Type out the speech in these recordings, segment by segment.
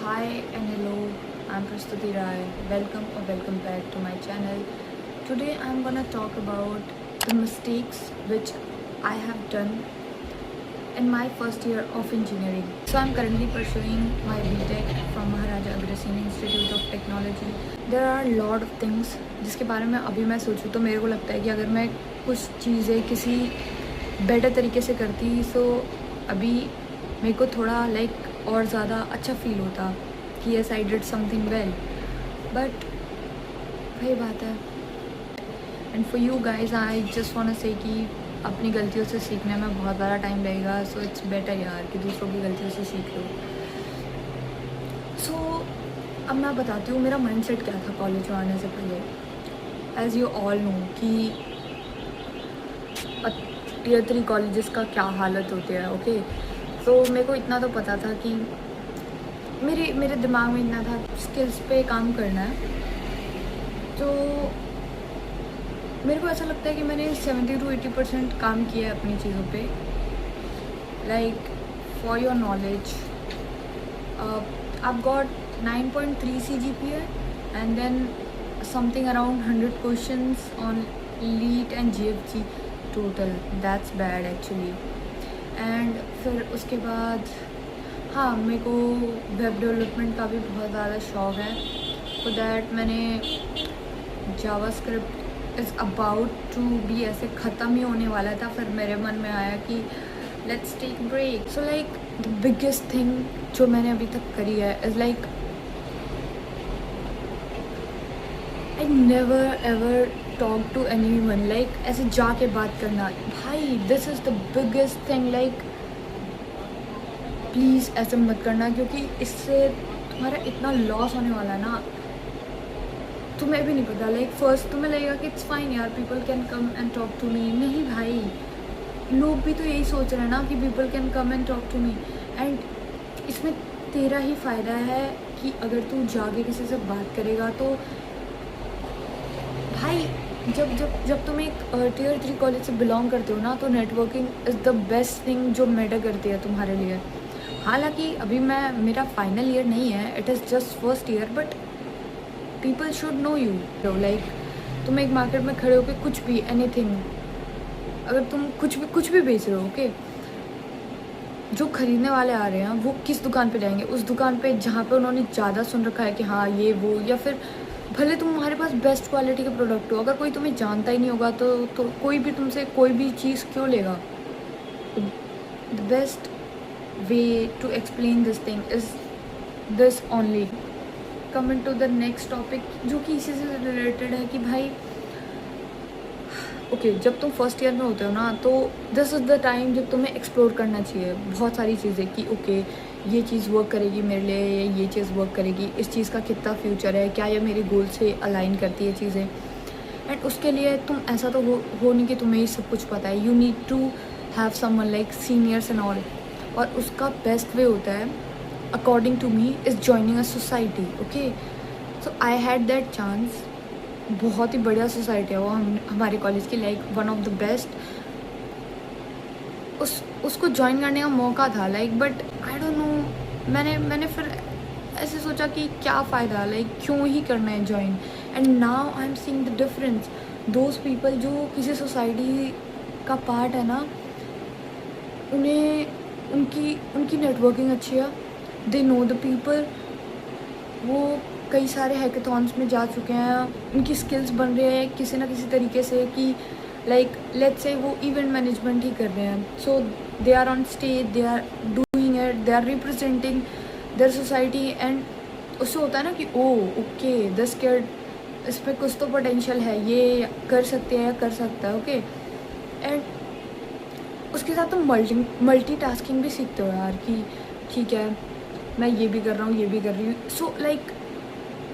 Hi and hello, I'm Prastuti Rai. Welcome back to my channel. Today I'm gonna talk about the mistakes which I have done in my first year of engineering. So I'm currently pursuing my BTech from Maharaja Agrawal Institute of Technology. There are a lot of things जिसके बारे में अभी मैं सोचूं तो मेरे को लगता है कि अगर मैं कुछ चीज़ें किसी बेटर तरीके से करती तो अभी मेरे को थोड़ा और ज़्यादा अच्छा फील होता कि yes I did something well, but वही बात है। And for you guys I just want to say कि अपनी गलतियों से सीखने में बहुत ज़्यादा टाइम लगेगा, सो इट्स बेटर यार कि दूसरों की गलतियों से सीख लो। सो अब मैं बताती हूँ मेरा माइंडसेट क्या था कॉलेज में आने से पहले। एज़ यू ऑल नो कि टीयर 3 कॉलेजेस का क्या हालत होती है, ओके। तो मेरे को इतना तो पता था कि मेरे दिमाग में इतना था स्किल्स पे काम करना है। तो मेरे को ऐसा लगता है कि मैंने 70 to 80% काम किया है अपनी चीज़ों पे। Like for your knowledge, I've got 9.3 CGPA and then something around 100 questions on LEET and GFG total. That's bad actually. And फिर उसके बाद हाँ, मेरे को वेब डेवलपमेंट का भी बहुत ज़्यादा शौक़ है। तो दैट मैंने JavaScript is about to be ऐसे ख़त्म ही होने वाला था, फिर मेरे मन में आया कि let's take break. So like the biggest thing जो मैंने अभी तक करी है is like I never ever talk to anyone, like ऐसे जाके बात करना। भाई this is the biggest thing, like please ऐसे मत करना, क्योंकि इससे तुम्हारा इतना लॉस होने वाला है ना, तुम्हें भी नहीं पता। लाइक फर्स्ट तुम्हें लगेगा कि इट्स फाइन यार, people can come and talk to me. नहीं भाई, लोग भी तो यही सोच रहे हैं ना कि people can come and talk to me, and इसमें तेरा ही फ़ायदा है कि अगर तू जाके किसी से बात करेगा तो भाई जब तुम एक टीयर 3 कॉलेज से बिलोंग करते हो ना, तो networking is the best thing जो मैटर करती है तुम्हारे लिए। हालांकि अभी मेरा फाइनल ईयर नहीं है, it is just first year, but people should know you. Like तुम एक मार्केट में खड़े होकर कुछ भी एनीथिंग, अगर तुम कुछ भी बेच रहे हो, ओके, जो खरीदने वाले आ रहे हैं वो किस दुकान पे जाएंगे? उस दुकान पे जहाँ पे उन्होंने ज़्यादा सुन रखा है कि हाँ ये वो, या फिर भले तुम्हारे पास बेस्ट क्वालिटी के प्रोडक्ट हो, अगर कोई तुम्हें जानता ही नहीं होगा तो कोई भी तुमसे कोई भी चीज़ क्यों लेगा? The best way to explain this thing is this only. Coming to the next topic जो कि इसी से रिलेटेड है कि भाई ओके, जब तुम फर्स्ट ईयर में होते हो ना, तो दिस इज़ द टाइम जब तुम्हें एक्सप्लोर करना चाहिए बहुत सारी चीज़ें कि ओके ये चीज़ वर्क करेगी मेरे लिए, ये चीज़ वर्क करेगी, इस चीज़ का कितना फ्यूचर है, क्या ये मेरे गोल से अलाइन करती है चीज़ें। एंड उसके लिए तुम ऐसा तो हो नहीं कि तुम्हें ही सब कुछ पता है। You need to have someone like seniors and all, और उसका बेस्ट वे होता है according to me is joining a society, okay. So I had that chance. बहुत ही बढ़िया सोसाइटी है वो हमारे कॉलेज की, like one of the best. उसको ज्वाइन करने का मौका था, like but I don't know, मैंने फिर ऐसे सोचा कि क्या फ़ायदा, लाइक क्यों ही करना है join. And now I am seeing the difference. Those people जो किसी सोसाइटी का पार्ट है ना, उन्हें उनकी नेटवर्किंग अच्छी है, दे नो द पीपल, वो कई सारे हैकेथॉन्स में जा चुके हैं, उनकी स्किल्स बन रहे हैं किसी ना किसी तरीके से कि लाइक लेट्स से वो इवेंट मैनेजमेंट ही कर रहे हैं। So they are on stage, they are doing it, they are representing their society. And उससे होता है ना कि ओ ओके दिस किड, इसमें कुछ तो पोटेंशियल है, ये कर सकते हैं, कर सकता है, ओके। एंड उसके साथ तुम मल्टीटास्किंग भी सीखते हो यार कि ठीक है मैं ये भी कर रहा हूँ, ये भी कर रही हूँ। सो लाइक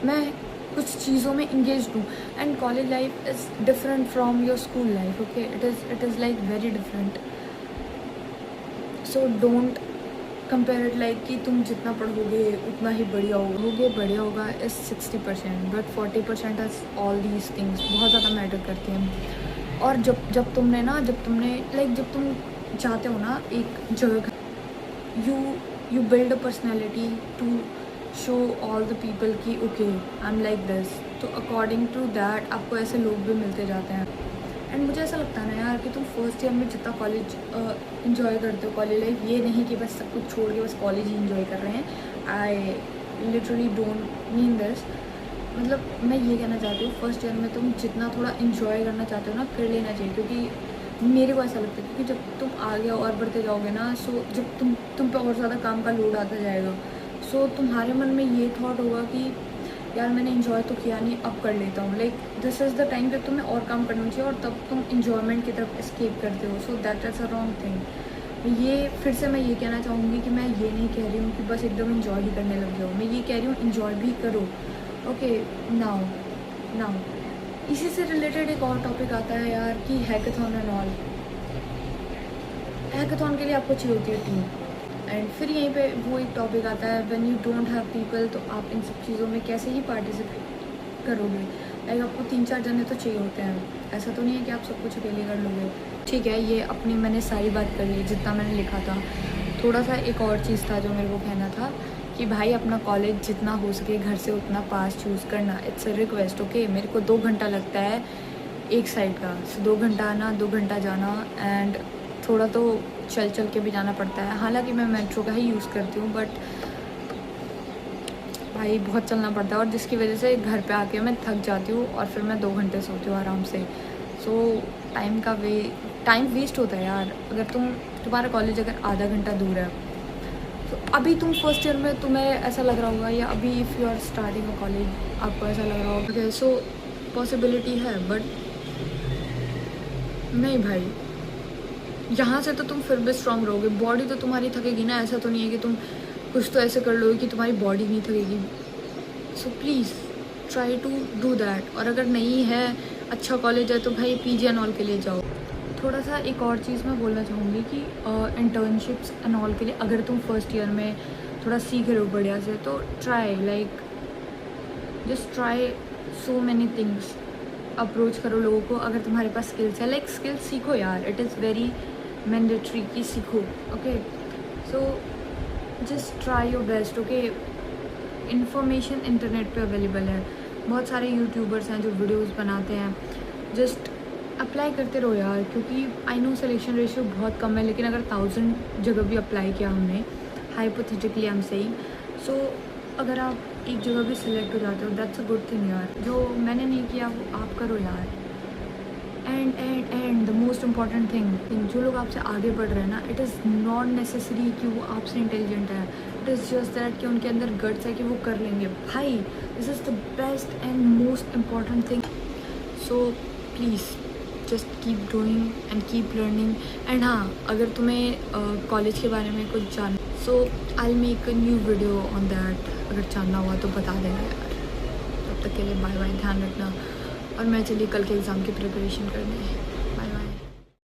मैं कुछ चीज़ों में इंगेज हूँ। And college life is different from your school life, okay, it is like very different. So don't compare it like कि तुम जितना पढ़ोगे उतना ही बढ़िया होगा is 60%, but 40% is all these things बहुत ज़्यादा मैटर करती हैं। और जब तुमने लाइक जब तुम जाते हो ना एक जगह, you build a personality to show all the people कि okay I am like this, तो अकॉर्डिंग टू दैट आपको ऐसे लोग भी मिलते जाते हैं। एंड मुझे ऐसा लगता है ना यार कि तुम फर्स्ट ईयर में जितना कॉलेज इन्जॉय करते हो कॉलेज लाइफ, ये नहीं कि बस सब कुछ छोड़ के बस कॉलेज ही इन्जॉय कर रहे हैं। I literally don't mean this. मतलब मैं ये कहना चाहती हूँ फर्स्ट ईयर में तुम जितना थोड़ा इन्जॉय करना चाहते हो ना कर लेना चाहिए, क्योंकि मेरे को ऐसा लगता है क्योंकि जब तुम आगे और बढ़ते जाओगे ना, सो जब तुम पे और ज़्यादा काम का लोड आता जाएगा, सो तुम्हारे मन में ये थॉट होगा कि यार मैंने इन्जॉय तो किया नहीं, अब कर लेता हूँ। Like this is the time जब तुम्हें और काम करना चाहिए और तब तुम इन्जॉयमेंट की तरफ एस्केप करते हो। So that is a wrong thing. ये फिर से मैं ये कहना चाहूँगी कि मैं ये नहीं कह रही हूँ कि बस एकदम इन्जॉय ही करने लग जाओ, मैं ये कह रही हूँ इन्जॉय भी करो। ओके नाउ इसी से रिलेटेड एक और टॉपिक आता है यार कि हैकाथॉन एंड ऑल। हैकाथॉन के लिए आपको चाहिए होती है टीम, एंड फिर यहीं पे वो एक टॉपिक आता है when you don't have people, तो आप इन सब चीज़ों में कैसे ही पार्टिसिपेट करोगे। लाइक आपको 3-4 जने तो चाहिए होते हैं, ऐसा तो नहीं है कि आप सब कुछ अकेले कर लोगे। ठीक है, ये अपनी मैंने सारी बात कर ली जितना मैंने लिखा था। थोड़ा सा एक और चीज़ था जो मेरे को कहना था कि भाई अपना कॉलेज जितना हो सके घर से उतना पास चूज़ करना, इट्स अ रिक्वेस्ट। ओके, मेरे को 2 घंटा लगता है एक साइड का, सो 2 घंटा आना 2 घंटा जाना, एंड थोड़ा तो चल के भी जाना पड़ता है। हालांकि मैं मेट्रो का ही यूज़ करती हूँ, बट भाई बहुत चलना पड़ता है और जिसकी वजह से घर पे आके मैं थक जाती हूँ और फिर मैं 2 घंटे सोती हूँ आराम से। सो टाइम वेस्ट होता है यार। अगर तुम्हारा कॉलेज अगर आधा घंटा दूर है, तो अभी तुम फर्स्ट ईयर में तुम्हें ऐसा लग रहा होगा, या अभी if you are starting a college आपको ऐसा लग रहा होगा सो पॉसिबिलिटी है, बट नहीं भाई, यहाँ से तो तुम फिर भी स्ट्रांग रहोगे। बॉडी तो तुम्हारी थकेगी ना, ऐसा तो नहीं है कि तुम कुछ तो ऐसे कर लोगे कि तुम्हारी बॉडी नहीं थकेगी। So please try to do that. और अगर नहीं है अच्छा कॉलेज है तो भाई पीजी एंड ऑल के लिए जाओ। थोड़ा सा एक और चीज़ मैं बोलना चाहूँगी कि इंटर्नशिप्स एंड ऑल के लिए अगर तुम फर्स्ट ईयर में थोड़ा सीख रहे हो बढ़िया से, तो try just try so many things. Approach करो लोगों को अगर तुम्हारे पास स्किल्स है, लाइक स्किल्स सीखो यार, इट इज़ वेरी मैंडेटरी कि सीखो। Okay, so just try your best. Okay, information internet पे अवेलेबल है, बहुत सारे यूट्यूबर्स हैं जो वीडियोस बनाते हैं। जस्ट अप्लाई करते रहो यार, क्योंकि आई नो सिलेक्शन रेशियो बहुत कम है, लेकिन अगर 1000 जगह भी अप्लाई किया हमने, हाइपोथेटिकली आई एम सेइंग, सो अगर आप एक जगह भी सिलेक्ट हो जाते हो दैट्स अ गुड थिंग यार। जो मैंने नहीं किया वो आप करो यार। And the most important thing, जो लोग आपसे आगे बढ़ रहे हैं ना, इट इज़ नॉट नेसेसरी कि वो आपसे इंटेलिजेंट है, इट इज़ जस्ट दैट कि उनके अंदर गट्स है कि वो कर लेंगे। भाई this is the best and most important thing. So please just keep doing and keep learning. And हाँ, अगर तुम्हें कॉलेज के बारे में कुछ जान, so I make a new video on that. अगर जानना हुआ तो बता देना यार। तब तक के लिए बाय बाय, ध्यान रखना। और मैं चलिए कल के एग्ज़ाम की प्रिपरेशन करने।